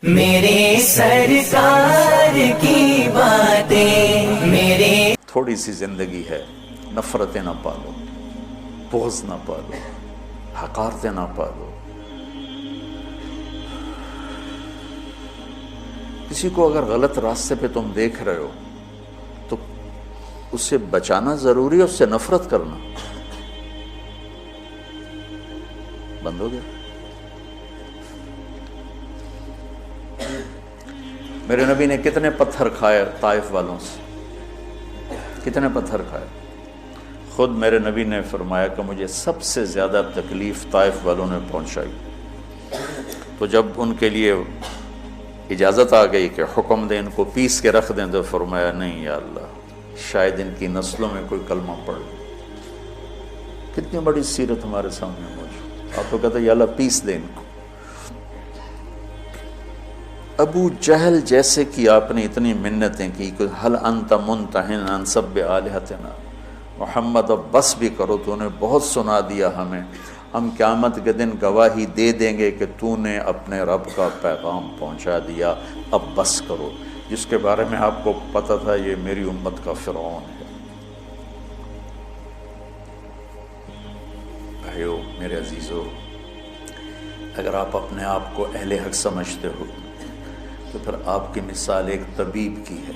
میرے سرکار کی باتیں میرے تھوڑی سی زندگی ہے، نفرتیں نہ پالو، بغض نہ پالو، حقارتیں نہ پالو۔ کسی کو اگر غلط راستے پہ تم دیکھ رہے ہو تو اس سے بچانا ضروری ہے، اس سے نفرت کرنا بند ہو گیا۔ میرے نبی نے کتنے پتھر کھائے طائف والوں سے، کتنے پتھر کھائے۔ خود میرے نبی نے فرمایا کہ مجھے سب سے زیادہ تکلیف طائف والوں نے پہنچائی۔ تو جب ان کے لیے اجازت آ گئی کہ حکم دیں ان کو پیس کے رکھ دیں، تو فرمایا نہیں یا اللہ، شاید ان کی نسلوں میں کوئی کلمہ پڑھ لے۔ کتنی بڑی سیرت ہمارے سامنے موجود۔ آپ تو کہتے ہیں یا اللہ پیس دیں ان کو۔ ابو جہل جیسے کی آپ نے اتنی منتیں کی کہ حل انت منتہن عن سب آلہتنا، محمد اب بس بھی کرو، تو نے بہت سنا دیا ہمیں، ہم قیامت کے دن گواہی دے دیں گے کہ تو نے اپنے رب کا پیغام پہنچا دیا، اب بس کرو۔ جس کے بارے میں آپ کو پتہ تھا یہ میری امت کا فرعون ہے۔ بھائیو میرے عزیزو، اگر آپ اپنے آپ کو اہل حق سمجھتے ہو تو پھر آپ کی مثال ایک طبیب کی ہے،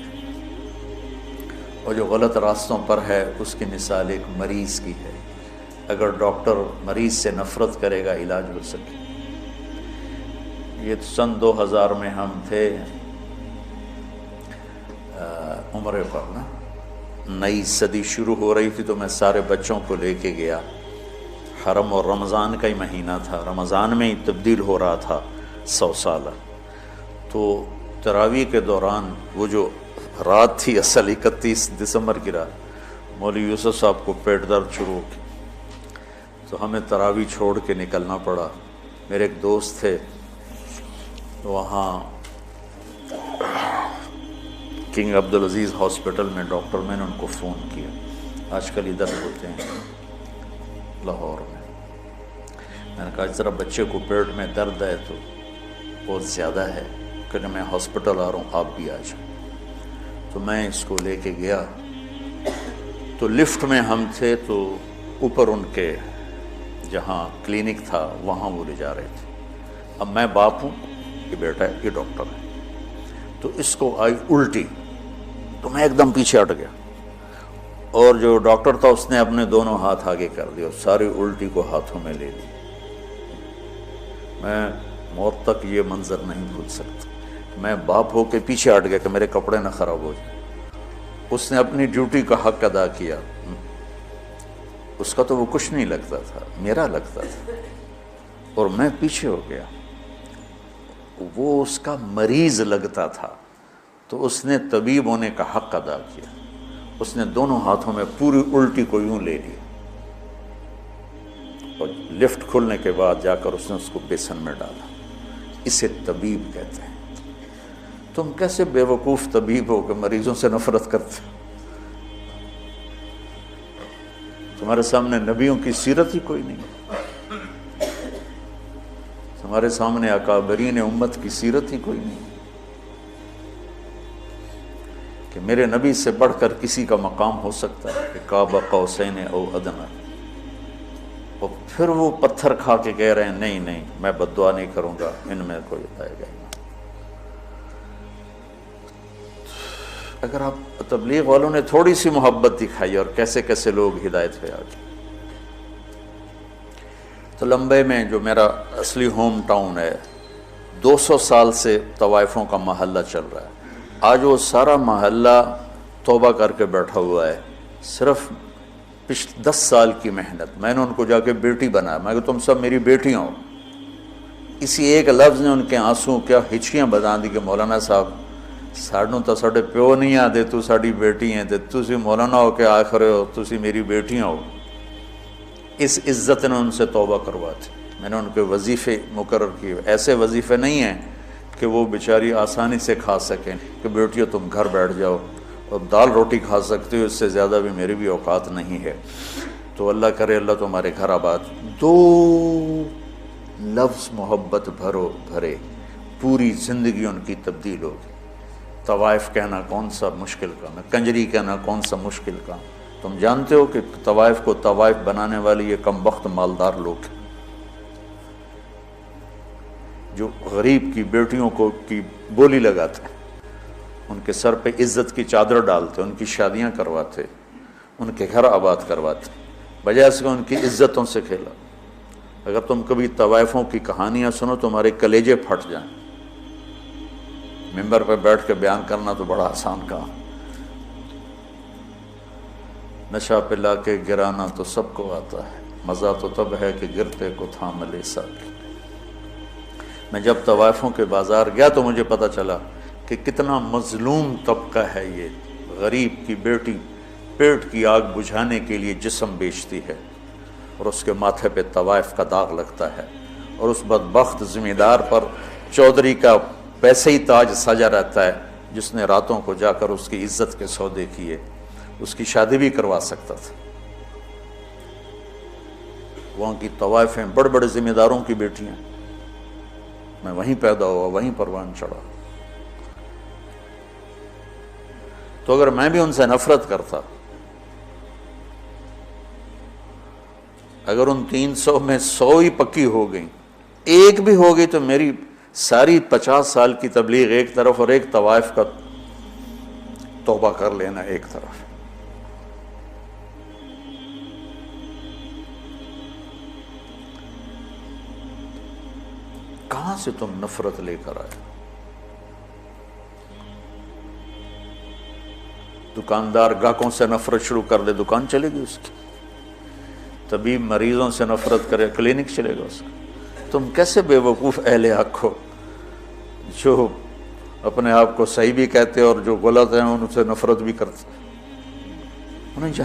اور جو غلط راستوں پر ہے اس کی مثال ایک مریض کی ہے۔ اگر ڈاکٹر مریض سے نفرت کرے گا علاج ہو سکے۔ یہ سن 2000 میں ہم تھے عمرے پر نا، نئی صدی شروع ہو رہی تھی، تو میں سارے بچوں کو لے کے گیا حرم، اور رمضان کا ہی مہینہ تھا، رمضان میں ہی تبدیل ہو رہا تھا 100 سالہ۔ تو تراویح کے دوران وہ جو رات تھی اصل 31 دسمبر کی رات، مولوی یوسف صاحب کو پیٹ درد شروع ہو گئی، تو ہمیں تراویح چھوڑ کے نکلنا پڑا۔ میرے ایک دوست تھے وہاں کنگ عبدالعزیز ہاسپٹل میں ڈاکٹر، میں نے ان کو فون کیا، آج کل ادھر ہوتے ہیں لاہور میں نے کہا ذرا بچے کو پیٹ میں درد ہے تو بہت زیادہ ہے کہ میں ہاسپٹل آ رہا ہوں، آپ بھی آ جائیں۔ تو میں اس کو لے کے گیا، تو لفٹ میں ہم تھے، تو اوپر ان کے جہاں کلینک تھا وہاں وہ لے جا رہے تھے۔ اب میں باپ ہوں، یہ بیٹا ہے، یہ ڈاکٹر ہے، تو اس کو آئی الٹی، تو میں ایک دم پیچھے ہٹ گیا، اور جو ڈاکٹر تھا اس نے اپنے دونوں ہاتھ آگے کر دیا، ساری الٹی کو ہاتھوں میں لے لی۔ میں موت تک یہ منظر نہیں بھول سکتا۔ میں باپ ہو کے پیچھے ہٹ گیا کہ میرے کپڑے نہ خراب ہو جائیں۔ اس نے اپنی ڈیوٹی کا حق ادا کیا، اس کا تو وہ کچھ نہیں لگتا تھا، میرا لگتا تھا، اور میں پیچھے ہو گیا۔ وہ اس کا مریض لگتا تھا، تو اس نے طبیب ہونے کا حق ادا کیا، اس نے دونوں ہاتھوں میں پوری الٹی کو یوں لے لی، اور لفٹ کھلنے کے بعد جا کر اس نے اس کو بیسن میں ڈالا۔ اسے طبیب کہتے ہیں۔ تم کیسے بے وقوف طبیب ہو کہ مریضوں سے نفرت کرتے؟ تمہارے سامنے نبیوں کی سیرت ہی کوئی نہیں، تمہارے سامنے اکابرین امت کی سیرت ہی کوئی نہیں، کہ میرے نبی سے بڑھ کر کسی کا مقام ہو سکتا ہے کہ قاب قوسین او ادنی، اور پھر وہ پتھر کھا کے کہہ رہے ہیں نہیں نہیں میں بد دعا نہیں کروں گا، ان میں کوئی آئے گا۔ اگر آپ تبلیغ والوں نے تھوڑی سی محبت دکھائی، اور کیسے کیسے لوگ ہدایت پہ آ گئے۔ تو لمبے میں جو میرا اصلی ہوم ٹاؤن ہے، 200 سال سے طوائفوں کا محلہ چل رہا ہے۔ آج وہ سارا محلہ توبہ کر کے بیٹھا ہوا ہے، صرف 10 سال کی محنت۔ میں نے ان کو جا کے بیٹی بنایا، میں کہ تم سب میری بیٹیاں ہو۔ اسی ایک لفظ نے ان کے آنسوں کیا ہچکیاں بتا دی کہ مولانا صاحب ساڈوں تو ساڈے پیو نہیں آتے، تو ساڈی بیٹی ہیں، تے تسی مولانا ہو کے آخ رہے ہو تسی میری بیٹیاں ہو۔ اس عزت نے ان سے توبہ کرواتی۔ میں نے ان کے وظیفے مقرر کیے، ایسے وظیفے نہیں ہیں کہ وہ بیچاری آسانی سے کھا سکیں، کہ بیٹیوں تم گھر بیٹھ جاؤ اور دال روٹی کھا سکتے ہو، اس سے زیادہ بھی میری بھی اوقات نہیں ہے۔ تو اللہ کرے اللہ تمہارے گھر آباد۔ 2 لفظ محبت بھرے، پوری زندگی ان کی تبدیل ہوگی۔ طوائف کہنا کون سا مشکل کام ہے، کنجری کہنا کون سا مشکل کام۔ تم جانتے ہو کہ طوائف کو طوائف بنانے والے یہ کم وقت مالدار لوگ ہیں، جو غریب کی بیٹیوں کو کی بولی لگاتے ہیں، ان کے سر پہ عزت کی چادر ڈالتے، ان کی شادیاں کرواتے، ان کے گھر آباد کرواتے، بجائے اس کے ان کی عزتوں سے کھیلا۔ اگر تم کبھی طوائفوں کی کہانیاں سنو تمہارے کلیجے پھٹ جائیں۔ ممبر پہ بیٹھ کے بیان کرنا تو بڑا آسان کام، نشہ پلا کے گرانا تو سب کو آتا ہے، مزہ تو تب ہے کہ گرتے کو تھام لے ساکی۔ میں جب طوائفوں کے بازار گیا تو مجھے پتہ چلا کہ کتنا مظلوم طبقہ ہے یہ۔ غریب کی بیٹی پیٹ کی آگ بجھانے کے لیے جسم بیچتی ہے اور اس کے ماتھے پہ طوائف کا داغ لگتا ہے، اور اس بدبخت ذمہ دار پر چودھری کا پیسے ہی تاج سجا رہتا ہے، جس نے راتوں کو جا کر اس کی عزت کے سودے کیے، اس کی شادی بھی کروا سکتا تھا۔ وہاں کی طوائفیں بڑے بڑے ذمہ داروں کی بیٹیاں، میں وہیں پیدا ہوا، وہیں پروان چڑھا۔ تو اگر میں بھی ان سے نفرت کرتا، اگر ان 300 میں 100 ہی پکی ہو گئیں، ایک بھی ہو گئی، تو میری ساری 50 سال کی تبلیغ ایک طرف اور ایک طوائف کا توبہ کر لینا ایک طرف۔ کہاں سے تم نفرت لے کر آئے؟ دکاندار گاہکوں سے نفرت شروع کر دے، دکان چلے گی اس کی۔ طبیب مریضوں سے نفرت کرے، کلینک چلے گا اس کا۔ تم کیسے بے وقوف اہل حق ہو جو اپنے آپ کو صحیح بھی کہتے اور جو غلط ہیں ان سے نفرت بھی کرتے؟ انہیں جہاں